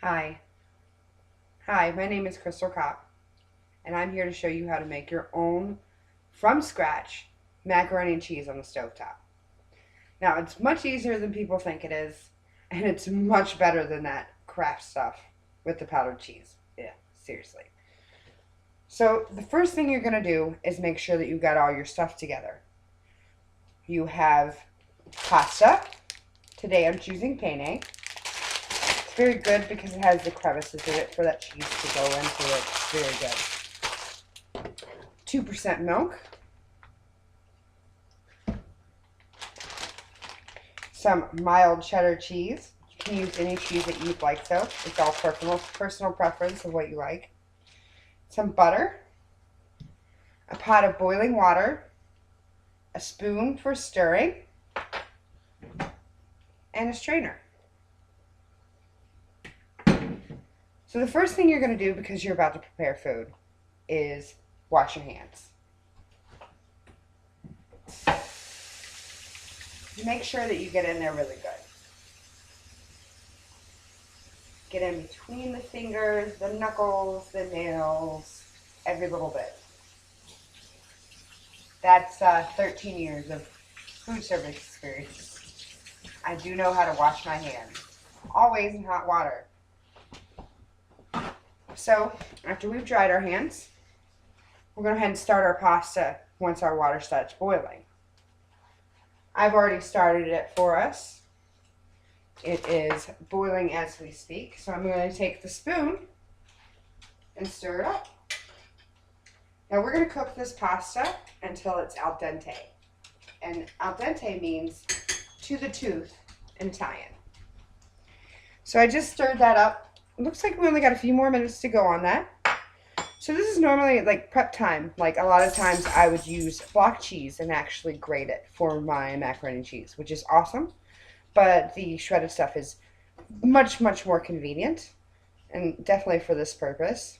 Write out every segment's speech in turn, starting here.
Hi. Hi, my name is Crystal Kopp, and I'm here to show you how to make your own, from scratch, macaroni and cheese on the stovetop. Now, it's much easier than people think it is, and it's much better than that crap stuff with the powdered cheese. Yeah, seriously. So, the first thing you're going to do is make sure that you got all your stuff together. You have pasta. Today I'm choosing penne. It's very good because it has the crevices in it for that cheese to go into it. It's very good. 2% milk. Some mild cheddar cheese. You can use any cheese that you'd like though. It's all personal preference of what you like. Some butter. A pot of boiling water. A spoon for stirring. And a strainer. So the first thing you're going to do, because you're about to prepare food, is wash your hands. Make sure that you get in there really good. Get in between the fingers, the knuckles, the nails, every little bit. That's 13 years of food service experience. I do know how to wash my hands, always in hot water. So after we've dried our hands, we're going to go ahead and start our pasta once our water starts boiling. I've already started it for us. It is boiling as we speak. So I'm going to take the spoon and stir it up. Now we're going to cook this pasta until it's al dente. And al dente means to the tooth in Italian. So I just stirred that up. It looks like we only got a few more minutes to go on that. So this is normally like prep time. Like a lot of times I would use block cheese and actually grate it for my macaroni and cheese, which is awesome. But the shredded stuff is much, much more convenient and definitely for this purpose.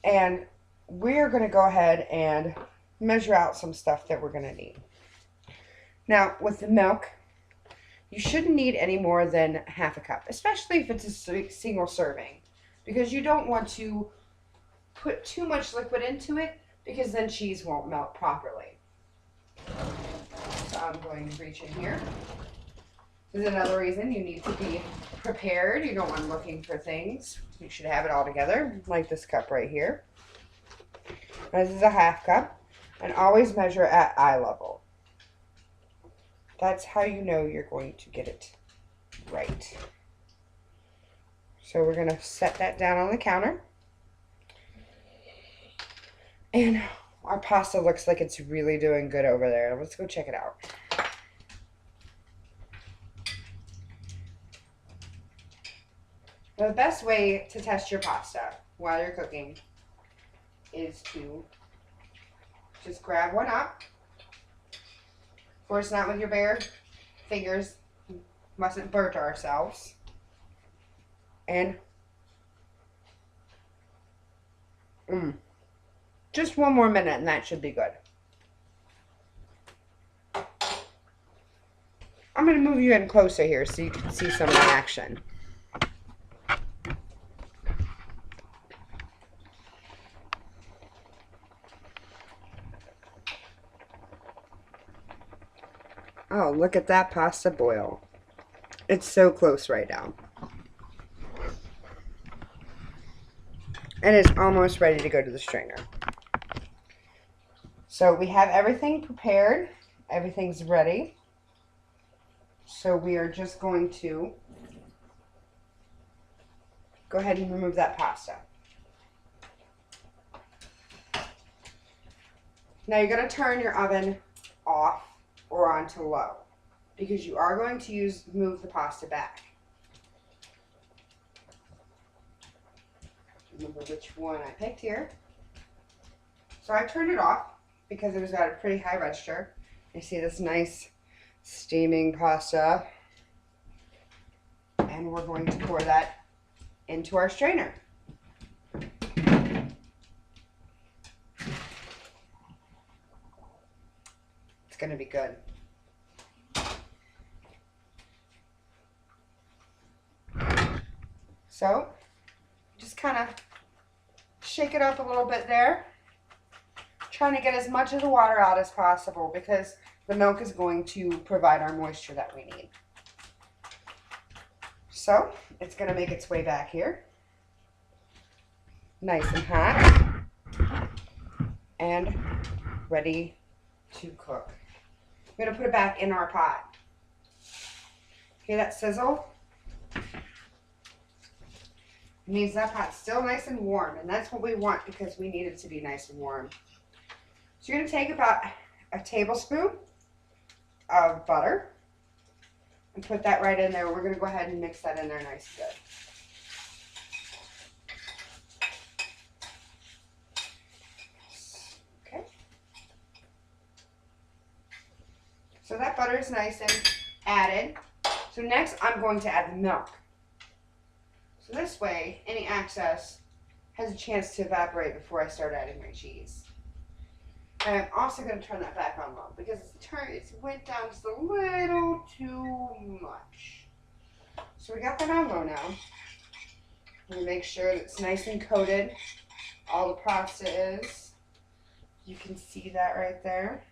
And we're going to go ahead and measure out some stuff that we're going to need. Now with the milk, you shouldn't need any more than half a cup, especially if it's a single serving, because you don't want to put too much liquid into it because then cheese won't melt properly. So I'm going to reach in here. This is another reason you need to be prepared. You don't want looking for things. You should have it all together, like this cup right here. This is a half cup, and always measure at eye level. That's how you know you're going to get it right. So we're going to set that down on the counter. And our pasta looks like it's really doing good over there. Let's go check it out. Now, the best way to test your pasta while you're cooking is to just grab one up. Of course, not with your bare fingers. Mustn't burn ourselves. And just one more minute and that should be good. I'm going to move you in closer here so you can see some of the action. Oh, look at that pasta boil. It's so close right now. And it's almost ready to go to the strainer. So we have everything prepared. Everything's ready. So we are just going to go ahead and remove that pasta. Now you're going to turn your oven off or on to low because you are going to move the pasta back. Remember which one I picked here. So I turned it off because it was at a pretty high register. You see this nice steaming pasta. And we're going to pour that into our strainer. It's going to be good. So just kind of shake it up a little bit there. Trying to get as much of the water out as possible because the milk is going to provide our moisture that we need. So it's going to make its way back here. Nice and hot. And ready to cook. I'm going to put it back in our pot. Okay, that sizzle means that pot's still nice and warm, and that's what we want because we need it to be nice and warm. So you're going to take about a tablespoon of butter and put that right in there. We're going to go ahead and mix that in there nice and good. Okay. So that butter is nice and added. So next I'm going to add the milk. So this way, any excess has a chance to evaporate before I start adding my cheese. And I'm also going to turn that back on low because it went down just a little too much. So we got that on low now. I'm going to make sure that it's nice and coated. All the pasta is. You can see that right there.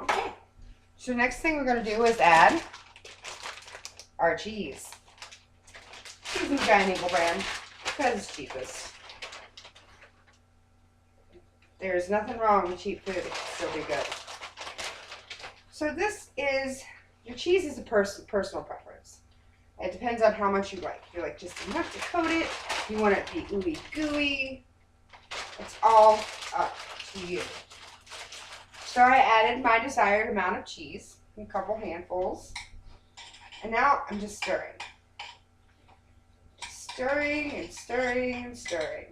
Okay. So next thing we're going to do is add our cheese. Using Giant Eagle brand. Because it's cheapest. There's nothing wrong with cheap food. It can still be good. So this is, your cheese is a personal preference. It depends on how much you like. If you like just enough to coat it, you want it to be ooey gooey. It's all up to you. So I added my desired amount of cheese, a couple handfuls. And now I'm just stirring. Stirring and stirring and stirring.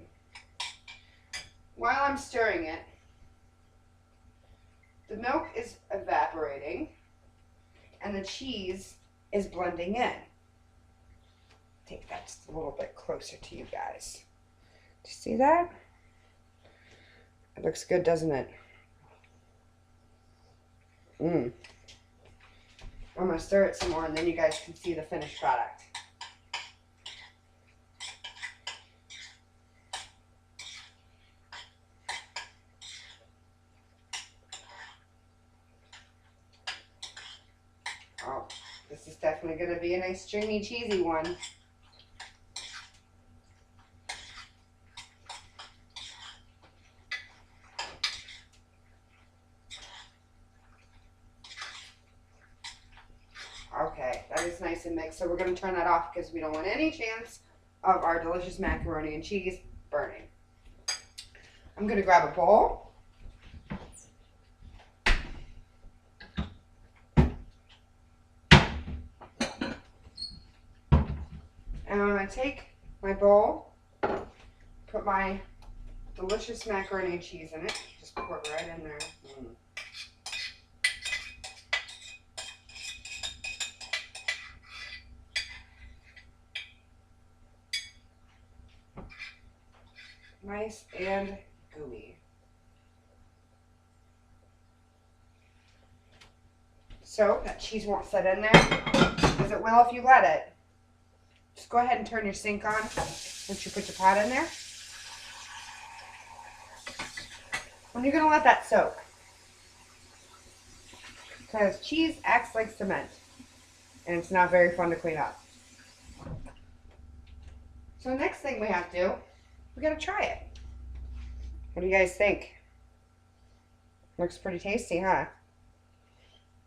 While I'm stirring it, the milk is evaporating and the cheese is blending in. Take that just a little bit closer to you guys. Do you see that? It looks good, doesn't it? I'm going to stir it some more and then you guys can see the finished product. Oh, this is definitely going to be a nice stringy, cheesy one. Okay, that is nice and mixed. So we're going to turn that off because we don't want any chance of our delicious macaroni and cheese burning. I'm going to grab a bowl. And I'm going to take my bowl, put my delicious macaroni and cheese in it, just pour it right in there. Nice and gooey. So that cheese won't sit in there, as it will if you let it. Just go ahead and turn your sink on once you put your pot in there. And you're going to let that soak. Because cheese acts like cement. And it's not very fun to clean up. So next thing we have to do, we got to try it. What do you guys think? Looks pretty tasty, huh?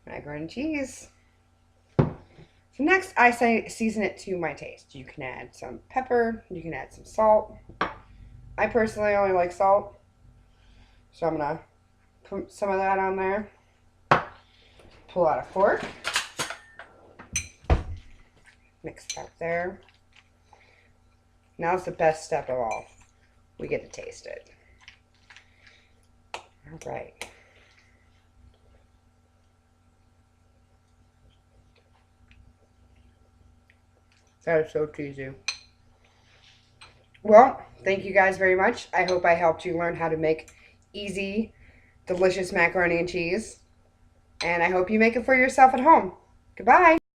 Macaroni and cheese. So next, I season it to my taste. You can add some pepper. You can add some salt. I personally only like salt. So I'm going to put some of that on there. Pull out a fork. Mix it up there. Now it's the best step of all. We get to taste it. All right. That is so cheesy. Well, thank you guys very much. I hope I helped you learn how to make easy, delicious macaroni and cheese. And I hope you make it for yourself at home. Goodbye.